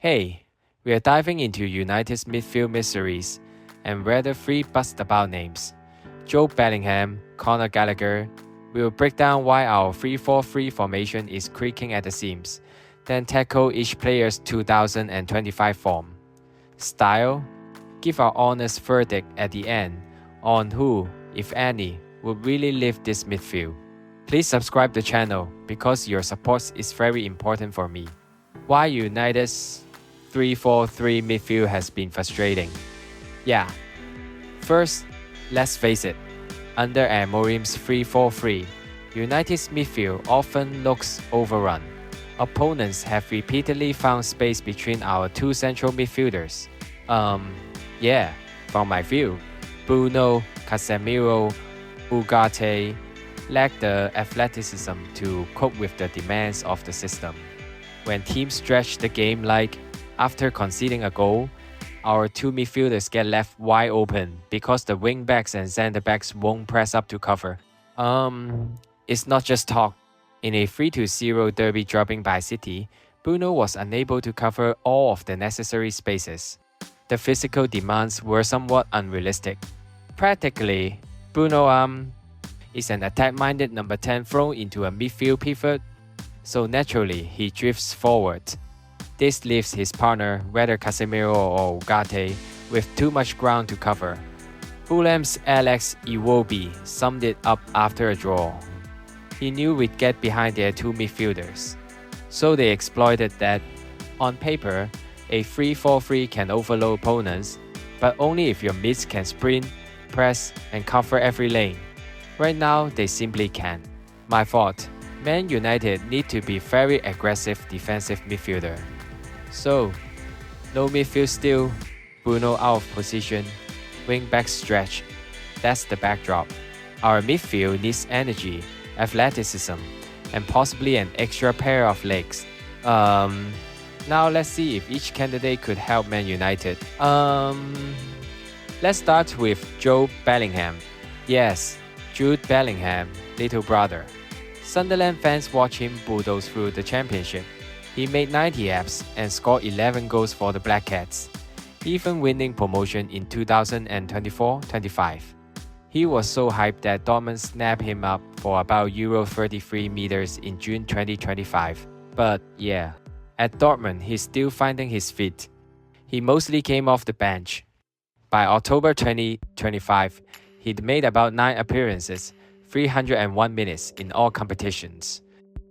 Hey, we are diving into United's midfield mysteries and rather free bust-about names. Jobe Bellingham, Conor Gallagher. We will break down why our 3-4-3 formation is creaking at the seams, then tackle each player's 2025 form. Style? Give our honest verdict at the end on who, if any, will really lift this midfield. Please subscribe to the channel because your support is very important for me. Why United's 3-4-3 midfield has been frustrating. Yeah. First, let's face it, under Amorim's 3-4-3, United's midfield often looks overrun. Opponents have repeatedly found space between our two central midfielders. From my view, Bruno, Casemiro, Ugarte lack the athleticism to cope with the demands of the system. When teams stretch the game like after conceding a goal, our two midfielders get left wide open because the wingbacks and centre-backs won't press up to cover. It's not just talk. In a 3-0 derby dropping by City, Bruno was unable to cover all of the necessary spaces. The physical demands were somewhat unrealistic. Practically, Bruno is an attack-minded number 10 thrown into a midfield pivot, so naturally he drifts forward. This leaves his partner, whether Casemiro or Ugarte, with too much ground to cover. Fulham's Alex Iwobi summed it up after a draw. He knew we'd get behind their two midfielders, so they exploited that. On paper, a 3-4-3 can overload opponents, but only if your mids can sprint, press, and cover every lane. Right now, they simply can't. My fault. Man United need to be very aggressive defensive midfielder. So, no midfield still, Bruno out of position, wing-back stretch. That's the backdrop. Our midfield needs energy, athleticism, and possibly an extra pair of legs. Now let's see if each candidate could help Man United. Let's start with Jobe Bellingham. Yes, Jude Bellingham, little brother. Sunderland fans watch him bulldoze through the championship. He made 90 apps and scored 11 goals for the Black Cats, even winning promotion in 2024-25. He was so hyped that Dortmund snapped him up for about Euro 33 meters in June 2025. But yeah, at Dortmund he's still finding his feet. He mostly came off the bench. By October 2025, he'd made about 9 appearances, 301 minutes in all competitions.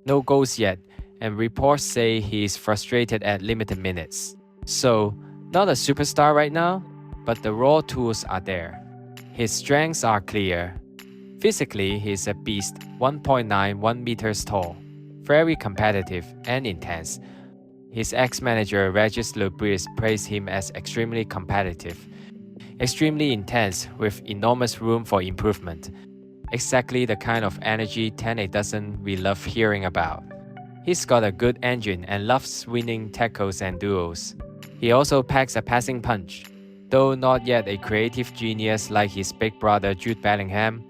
No goals yet, and reports say he's frustrated at limited minutes. So, not a superstar right now, but the raw tools are there. His strengths are clear. Physically, he's a beast, 1.91 meters tall, very competitive and intense. His ex-manager Regis Lebris praised him as extremely competitive, extremely intense with enormous room for improvement. Exactly the kind of energy 10 doesn't we love hearing about. He's got a good engine and loves winning tackles and duels. He also packs a passing punch. Though not yet a creative genius like his big brother Jude Bellingham,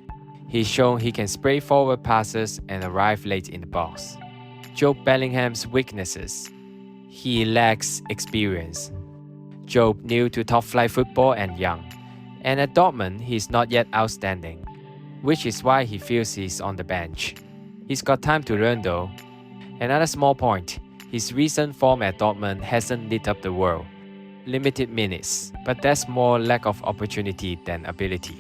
he's shown he can spray forward passes and arrive late in the box. Jobe Bellingham's weaknesses. He lacks experience. Jobe new to top-flight football and young. And at Dortmund, he's not yet outstanding, which is why he feels he's on the bench. He's got time to learn though. Another small point, his recent form at Dortmund hasn't lit up the world. Limited minutes, but that's more lack of opportunity than ability.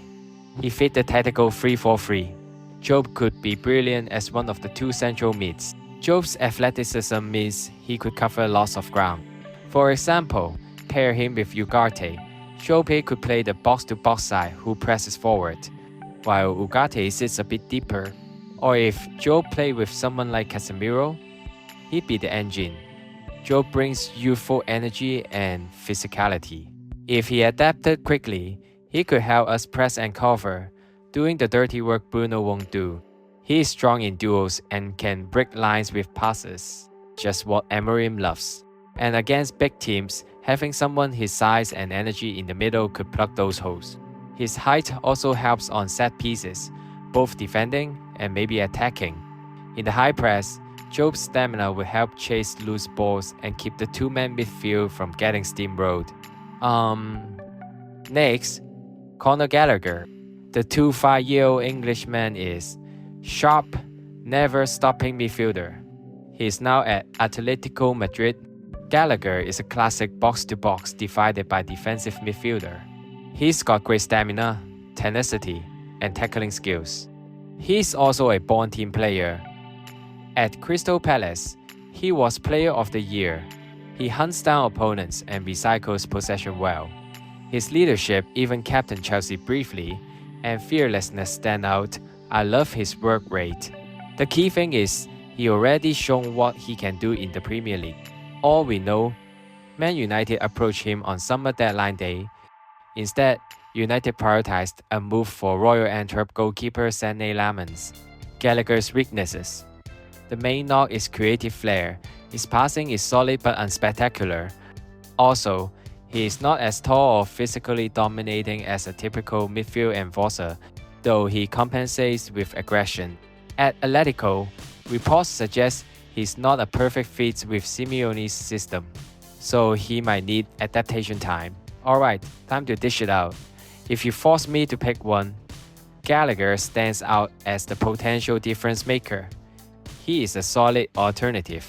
He fit the tactical 3-4-3. Jobe could be brilliant as one of the two central mids. Jobe's athleticism means he could cover lots of ground. For example, pair him with Ugarte. Jobe could play the box-to-box side who presses forward, while Ugarte sits a bit deeper. Or if Jobe played with someone like Casemiro, he'd be the engine. Jobe brings youthful energy and physicality. If he adapted quickly, he could help us press and cover, doing the dirty work Bruno won't do. He is strong in duels and can break lines with passes, just what Amorim loves. And against big teams, having someone his size and energy in the middle could plug those holes. His height also helps on set pieces, both defending and maybe attacking. In the high press, Jobe's stamina will help chase loose balls and keep the two-man midfield from getting steamrolled. Next, Conor Gallagher. The 25-year-old Englishman is sharp, never-stopping midfielder. He is now at Atletico Madrid. Gallagher is a classic box-to-box divided by defensive midfielder. He's got great stamina, tenacity, and tackling skills. He's also a born team player. At Crystal Palace, he was Player of the Year. He hunts down opponents and recycles possession well. His leadership even captained Chelsea briefly, and fearlessness stand out. I love his work rate. The key thing is, he already shown what he can do in the Premier League. All we know, Man United approached him on summer deadline day. Instead, United prioritized a move for Royal Antwerp goalkeeper Sané Lamens. Gallagher's weaknesses. The main knock is creative flair. His passing is solid but unspectacular. Also, he is not as tall or physically dominating as a typical midfield enforcer, though he compensates with aggression. At Atletico, reports suggest he's not a perfect fit with Simeone's system, so he might need adaptation time. Alright, time to dish it out. If you force me to pick one, Gallagher stands out as the potential difference maker. He is a solid alternative,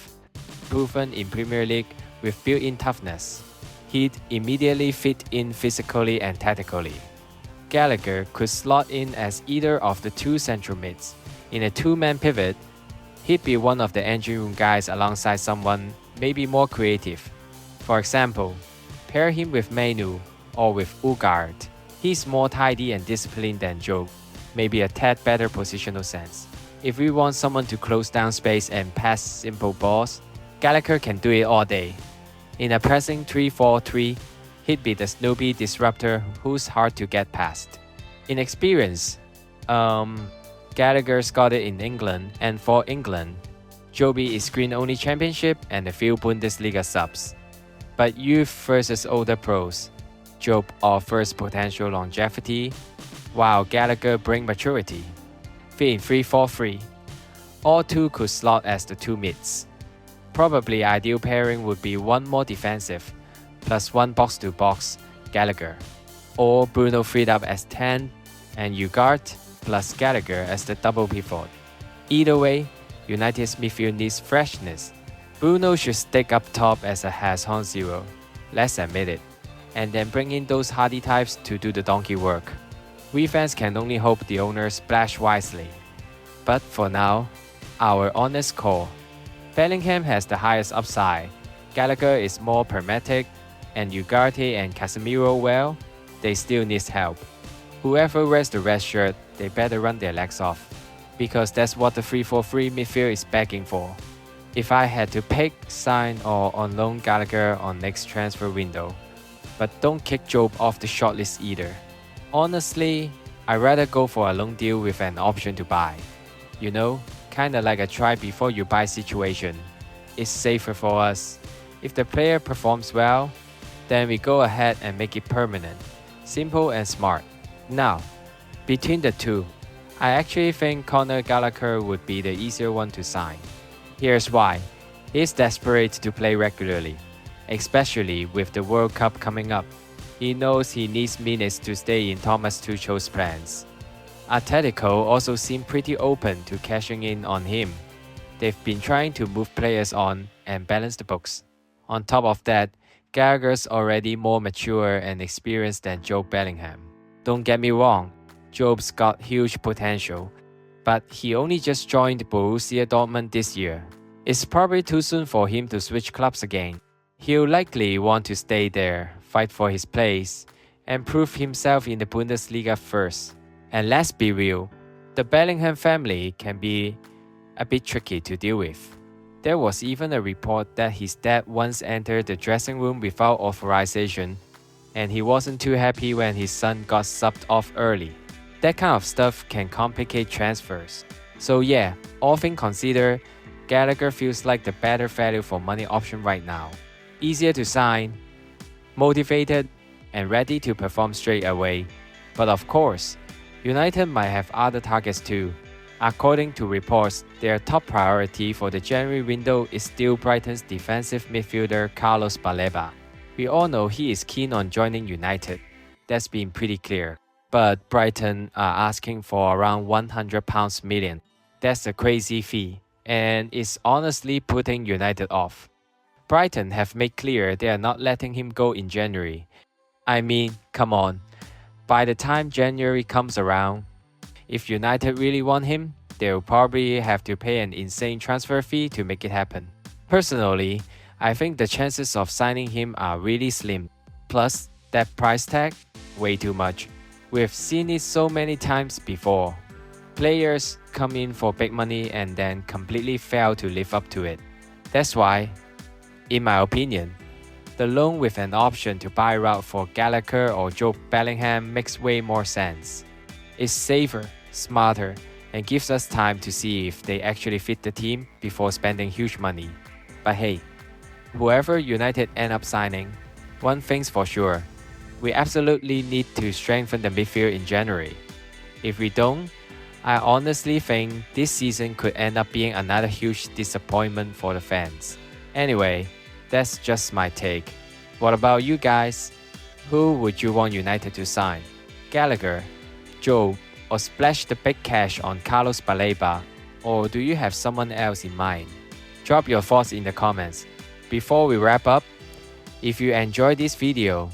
proven in Premier League with built-in toughness. He'd immediately fit in physically and tactically. Gallagher could slot in as either of the two central mids. In a two-man pivot, he'd be one of the engine room guys alongside someone maybe more creative. For example, pair him with Manu or with Ugard. He's more tidy and disciplined than Jobe, maybe a tad better positional sense. If we want someone to close down space and pass simple balls, Gallagher can do it all day. In a pressing 3-4-3, he'd be the snoopy disruptor who's hard to get past. In experience, Gallagher's got it in England, and for England, Jobe is green-only championship and a few Bundesliga subs. But youth versus older pros, Jobe offers potential longevity, while Gallagher brings maturity. Fit in 3-4-3. All two could slot as the two mids. Probably ideal pairing would be one more defensive, plus one box-to-box Gallagher, or Bruno freed up as 10 and Ugart plus Gallagher as the double pivot. Either way, United's midfield needs freshness. Bruno should stick up top as a has-on zero, let's admit it, and then bring in those hardy types to do the donkey work. We fans can only hope the owners splash wisely. But for now, our honest call. Bellingham has the highest upside. Gallagher is more pragmatic, and Ugarte and Casemiro, well, they still need help. Whoever wears the red shirt, they better run their legs off, because that's what the 3-4-3 midfield is begging for. If I had to pick, sign or on loan Gallagher on next transfer window, but don't kick Jobe off the shortlist either. Honestly, I'd rather go for a loan deal with an option to buy. You know, kinda like a try before you buy situation. It's safer for us. If the player performs well, then we go ahead and make it permanent. Simple and smart. Now, between the two, I actually think Conor Gallagher would be the easier one to sign. Here's why. He's desperate to play regularly, especially with the World Cup coming up. He knows he needs minutes to stay in Thomas Tuchel's plans. Atletico also seem pretty open to cashing in on him. They've been trying to move players on and balance the books. On top of that, Gallagher's already more mature and experienced than Jobe Bellingham. Don't get me wrong, Jobe's got huge potential, but he only just joined Borussia Dortmund this year. It's probably too soon for him to switch clubs again. He'll likely want to stay there, fight for his place, and prove himself in the Bundesliga first. And let's be real, the Bellingham family can be a bit tricky to deal with. There was even a report that his dad once entered the dressing room without authorization, and he wasn't too happy when his son got subbed off early. That kind of stuff can complicate transfers. So yeah, all things considered, Gallagher feels like the better value for money option right now. Easier to sign, motivated, and ready to perform straight away. But of course, United might have other targets too. According to reports, their top priority for the January window is still Brighton's defensive midfielder Carlos Baleba. We all know he is keen on joining United. That's been pretty clear. But Brighton are asking for around £100 million. That's a crazy fee, and it's honestly putting United off. Brighton have made clear they are not letting him go in January. I mean, come on. By the time January comes around, if United really want him, they'll probably have to pay an insane transfer fee to make it happen. Personally, I think the chances of signing him are really slim. Plus, that price tag? Way too much. We've seen it so many times before. Players come in for big money and then completely fail to live up to it. That's why, in my opinion, the loan with an option to buy route for Gallagher or Jobe Bellingham makes way more sense. It's safer, smarter, and gives us time to see if they actually fit the team before spending huge money. But hey, whoever United end up signing, one thing's for sure, we absolutely need to strengthen the midfield in January. If we don't, I honestly think this season could end up being another huge disappointment for the fans. Anyway, that's just my take. What about you guys? Who would you want United to sign? Gallagher, Joe, or splash the big cash on Carlos Baleba? Or do you have someone else in mind? Drop your thoughts in the comments. Before we wrap up, if you enjoyed this video,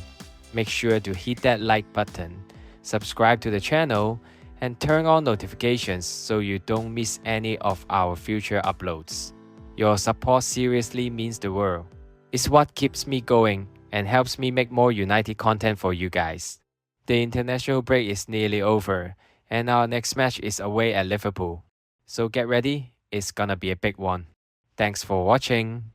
make sure to hit that like button, subscribe to the channel, and turn on notifications so you don't miss any of our future uploads. Your support seriously means the world. It's what keeps me going and helps me make more United content for you guys. The international break is nearly over, and our next match is away at Liverpool. So get ready, it's gonna be a big one. Thanks for watching.